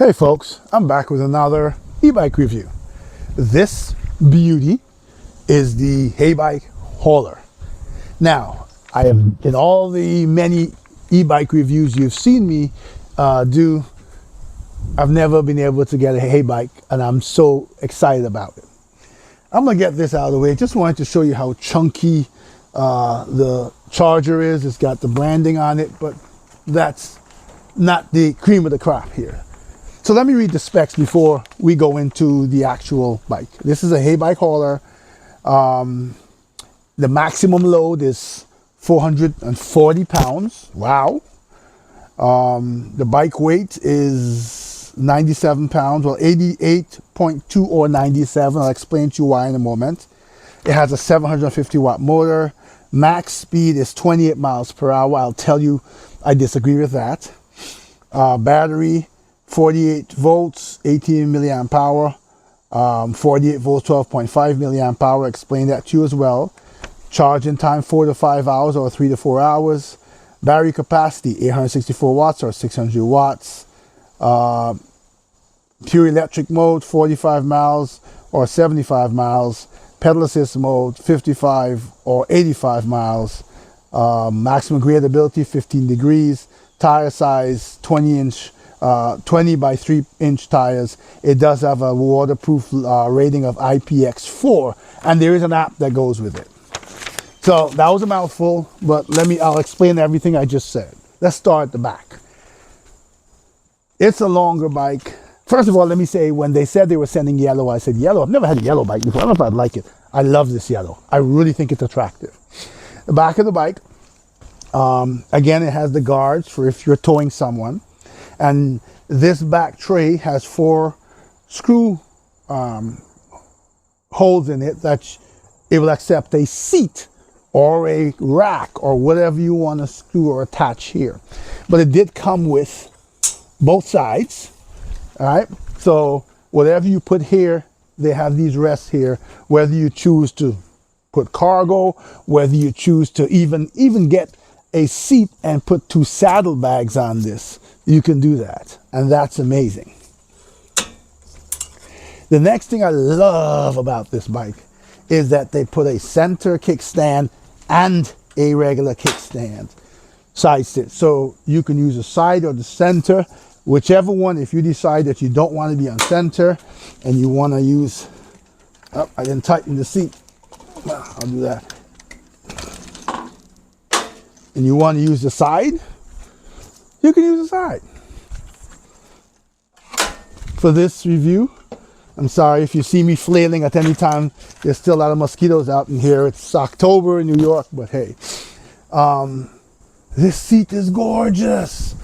Hey folks, I'm back with another e-bike review. This beauty is the Heybike hauler. Now, I have in all the many e-bike reviews you've seen me do, I've never been able to get a Heybike, and I'm so excited about it. I'm gonna get this out of the way. Just wanted to show you how chunky the charger is. It's got the branding on it, but that's not the cream of the crop here. So let me read the specs before we go into the actual bike. This is a Heybike hauler. The maximum load is 440 pounds. Wow. The bike weight is 97 pounds, well 88.2 or 97. I'll explain to you why in a moment. It has a 750 watt motor. Max speed is 28 miles per hour. I'll tell you, I disagree with that. Battery, 48 volts, 18 milliamp power, 48 volts, 12.5 milliamp power. Explain that to you as well. Charging time 4 to 5 hours or 3 to 4 hours. Battery capacity 864 watts or 600 watts. Pure electric mode 45 miles or 75 miles. Pedal assist mode 55 or 85 miles. Maximum gradability 15 degrees. Tire size 20 by 3 inch tires. It does have a waterproof rating of IPX4, and there is an app that goes with it. So that was a mouthful, but I'll explain everything I just said. Let's start at the back. It's a longer bike. First of all, let me say, when they said they were sending yellow, I said, yellow? I've never had a yellow bike before. I don't know if I'd like it. I love this yellow. I really think it's attractive. The back of the bike, again, it has the guards for if you're towing someone. And this back tray has 4 screw holes in it that it will accept a seat or a rack or whatever you want to screw or attach here. But it did come with both sides. All right, so whatever you put here, they have these rests here, whether you choose to put cargo, whether you choose to even get a seat and put 2 saddlebags on this, you can do that, and that's amazing. The next thing I love about this bike is that they put a center kickstand and a regular kickstand side sit, so you can use the side or the center, whichever one. If you decide that you don't want to be on center and you want to use, oh, I didn't tighten the seat, I'll do that, and you want to use the side, you can use the side. For this review, I'm sorry if you see me flailing at any time. There's still a lot of mosquitoes out in here. It's October in New York, but hey, this seat is gorgeous.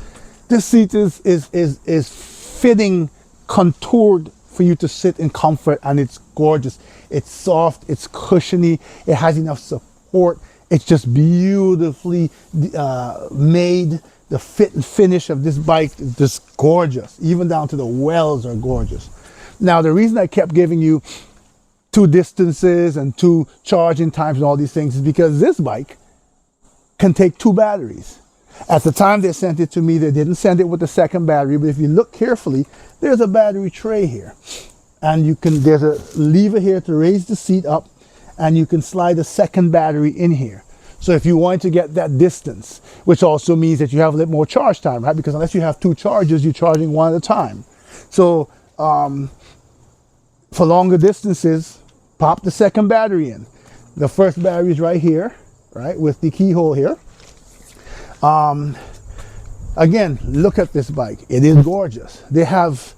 This seat is fitting, contoured for you to sit in comfort, and it's gorgeous. It's soft, it's cushiony, it has enough support. It's just beautifully made. The fit and finish of this bike is just gorgeous. Even down to the wells are gorgeous. Now, the reason I kept giving you 2 distances and 2 charging times and all these things is because this bike can take 2 batteries. At the time they sent it to me, they didn't send it with the second battery, but if you look carefully, there's a battery tray here. And there's a lever here to raise the seat up, and you can slide a second battery in here. So if you want to get that distance, which also means that you have a little more charge time, right? Because unless you have 2 chargers, you're charging one at a time. So for longer distances, pop the second battery in. The first battery is right here, right, with the keyhole here. Again, look at this bike. It is gorgeous. They have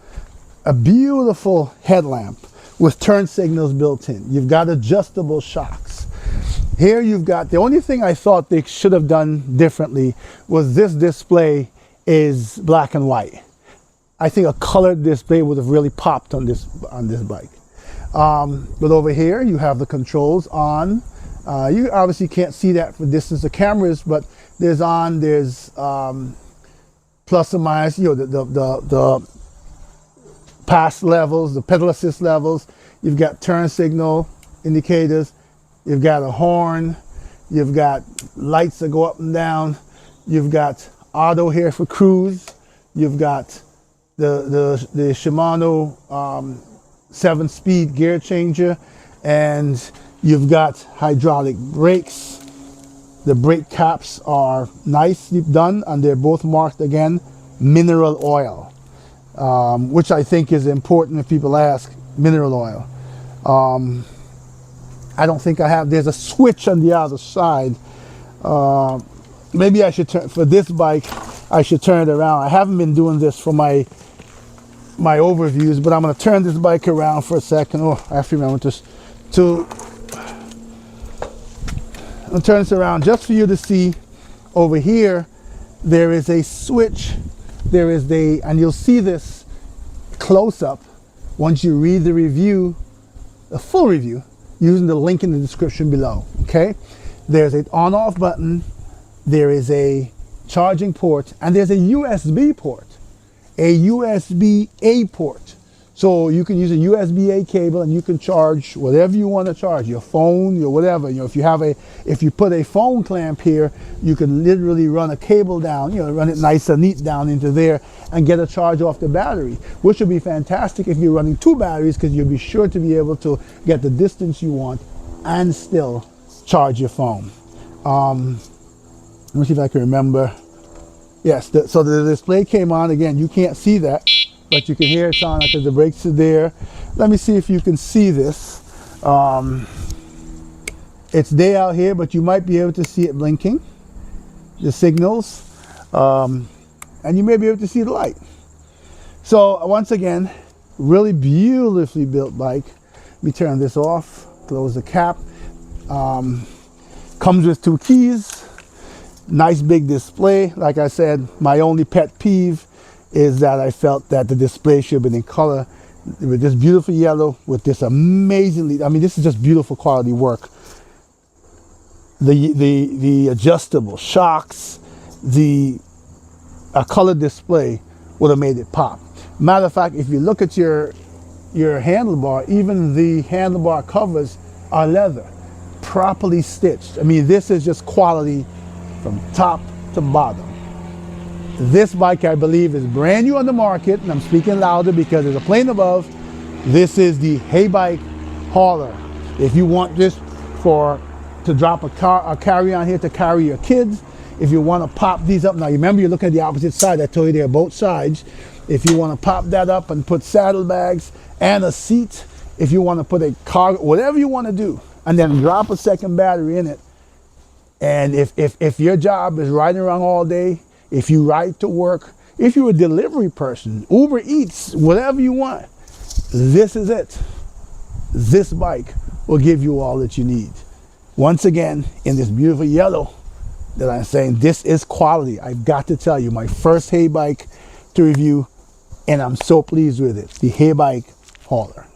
a beautiful headlamp with turn signals built in. You've got adjustable shocks. Here you've got, the only thing I thought they should have done differently was this display is black and white. I think a colored display would have really popped on this bike. But over here you have the controls on. You obviously can't see that for distance of cameras, but there's plus or minus, the pass levels, the pedal assist levels. You've got turn signal indicators. You've got a horn. You've got lights that go up and down. You've got auto here for cruise. You've got the Shimano 7-speed gear changer, and you've got hydraulic brakes. The brake caps are nicely done, and they're both marked again mineral oil, which I think is important if people ask. Mineral oil. I don't think I have. There's a switch on the other side. Maybe I should turn, for this bike, I should turn it around. I haven't been doing this for my overviews, but I'm going to turn this bike around for a second. Oh, I have to remember I'll turn this around just for you to see. Over here, there is a switch. And you'll see this close up once you read the review, the full review, using the link in the description below, okay? There's an on-off button, there is a charging port, and there's a USB port, a USB-A port. So you can use a USB-A cable and you can charge whatever you want to charge, your phone, your whatever. You know, if you put a phone clamp here, you can literally run a cable down, you know, run it nice and neat down into there and get a charge off the battery, which would be fantastic if you're running 2 batteries, because you'll be sure to be able to get the distance you want and still charge your phone. Let me see if I can remember. Yes, so the display came on. Again, you can't see that, but you can hear it's on because the brakes are there. Let me see if you can see this. It's day out here, but you might be able to see it blinking, the signals, and you may be able to see the light. So once again, really beautifully built bike. Let me turn this off, close the cap. Comes with 2 keys, nice big display. Like I said, my only pet peeve is that I felt that the display should have been in color, with this beautiful yellow, with this amazingly, I mean, this is just beautiful quality work. The adjustable shocks, a color display would have made it pop. Matter of fact, if you look at your handlebar, even the handlebar covers are leather, properly stitched. I mean, this is just quality from top to bottom. This bike, I believe, is brand new on the market, and I'm speaking louder because there's a plane above. This is the Heybike hauler. If you want this to drop a carry-on here to carry your kids, if you want to pop these up, now remember you're looking at the opposite side. I told you they're both sides. If you want to pop that up and put saddlebags and a seat, if you want to put a car, whatever you want to do, and then drop a second battery in it. And if your job is riding around all day, if you ride to work, if you're a delivery person, Uber Eats, whatever you want, this is it. This bike will give you all that you need. Once again, in this beautiful yellow that I'm saying, this is quality. I've got to tell you, my first Heybike to review, and I'm so pleased with it. The Heybike hauler.